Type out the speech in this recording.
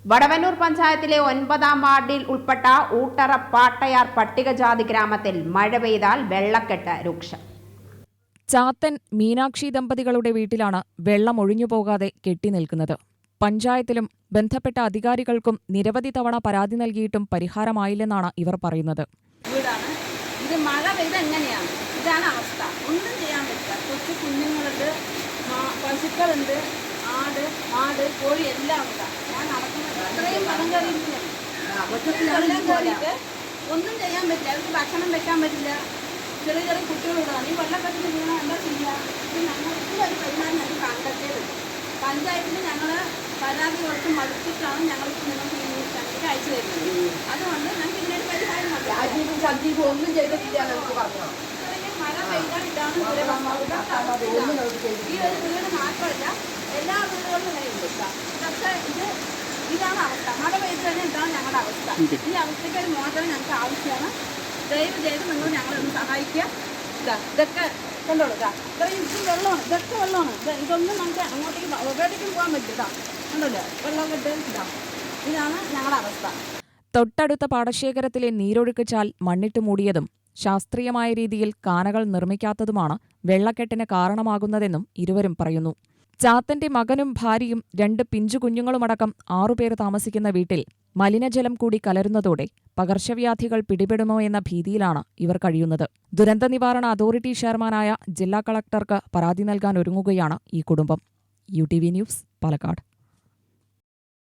വടവന്നൂർ പഞ്ചായത്തിലെ 9-ാം വാർഡിൽ ഉൾപ്പെട്ട ഊട്ടറ പാട്ടയാർ പട്ടികജാതി ഗ്രാമത്തിൽ മഴ പെയ്താൽ വെള്ളക്കെട്ട് രൂക്ഷം. ചാത്തൻ മീനാക്ഷി ദമ്പതികളുടെ വീട്ടിലാണ് വെള്ളം ഒഴിഞ്ഞുപോകാതെ കെട്ടിനിൽക്കുന്നത്. പഞ്ചായത്തിലും ബന്ധപ്പെട്ട അധികാരികൾക്കും നിരവധി തവണ പരാതി നൽകിയിട്ടും പരിഹാരമായില്ലെന്നാണ് ഇവർ പറയുന്നത്. ഇത് മഴ പെയ്ത എങ്ങനെയാണ്? ഇതാണ് അവസ്ഥ. ഒന്നും ചെയ്യാൻ പറ്റില്ല. കൊച്ചു കുഞ്ഞുങ്ങളുണ്ട്, പശുക്കളുണ്ട്, ആട്, കോഴി എല്ലാം ഉണ്ട്. ഞാൻ നടക്കുന്നത് അത്രയും വെള്ളം കയറിയിട്ട് ഒന്നും ചെയ്യാൻ പറ്റില്ല. അവർക്ക് ഭക്ഷണം വെക്കാൻ പറ്റില്ല. ചെറിയ ചെറിയ കുട്ടികളോടാണ് ഈ വെള്ളക്കെട്ടിന് വീണ എന്താ ചെയ്യുക? ഇത് ഞങ്ങൾ ഇതിലൊരു പരിഹാരം ഞങ്ങൾക്ക് കണ്ടെത്തേണ്ടത്. പഞ്ചായത്തിന് ഞങ്ങൾ പരാതി കൊടുത്ത് മടുത്തിട്ടാണ് ഞങ്ങൾക്ക് നിങ്ങൾക്ക് ഈ ന്യൂസ് ചാനലിലേക്ക് അയച്ചു തരുന്നത്. അതുകൊണ്ട് ഞങ്ങൾക്ക് ഇതിനൊരു പരിഹാരം ഒന്നും ചെയ്തിട്ടില്ല. മഴ പെയ്താൽ ഇതാണ് ഈ ഒരു വീട് മാത്രമല്ല, എല്ലാ വീടുകളിലും ഇങ്ങനെയുണ്ട്. ഇതൊക്കെ ഇതാണ് അവസ്ഥ. മഴ പെയ്ത് തന്നെ ഇതാണ് ഞങ്ങളുടെ അവസ്ഥ. ഈ അവസ്ഥയ്ക്ക് ഒരു മോചനം ഞങ്ങൾക്ക് ആവശ്യമാണ്. ദയവ് ചെയ്ത് നിങ്ങൾ ഞങ്ങളൊന്ന് സഹായിക്കുക. ഇതൊക്കെ കൊണ്ടുകൊടുക്കുക. ഇത്രയും വെള്ളമാണ്, ഇതൊക്കെ വെള്ളമാണ്. ഇതൊന്നും നമുക്ക് അങ്ങോട്ടേക്ക് എവിടേക്കും പോകാൻ പറ്റില്ല. കണ്ടല്ലോ വെള്ളമൊക്കെ ഇതാണ് ഞങ്ങളുടെ അവസ്ഥ. തൊട്ടടുത്ത പാടശേഖരത്തിലെ നീരൊഴുക്ക് ചാൽ മണ്ണിട്ട് മൂടിയതും ശാസ്ത്രീയമായ രീതിയിൽ കാനകൾ നിർമ്മിക്കാത്തതുമാണ് വെള്ളക്കെട്ടിന് കാരണമാകുന്നതെന്നും ഇരുവരും പറയുന്നു. ചാത്തന്റെ മകനും ഭാര്യയും 2 പിഞ്ചു കുഞ്ഞുങ്ങളുമടക്കം 6 പേർ താമസിക്കുന്ന വീട്ടിൽ മലിനജലം കൂടി കലരുന്നതോടെ പകർച്ചവ്യാധികൾ പിടിപെടുമോ എന്ന ഭീതിയിലാണ് ഇവർ കഴിയുന്നത്. ദുരന്ത നിവാരണ അതോറിറ്റി ചെയർമാനായ ജില്ലാ കളക്ടർക്ക് പരാതി നൽകാൻ ഒരുങ്ങുകയാണ് ഈ കുടുംബം. UTV news, Palakkad.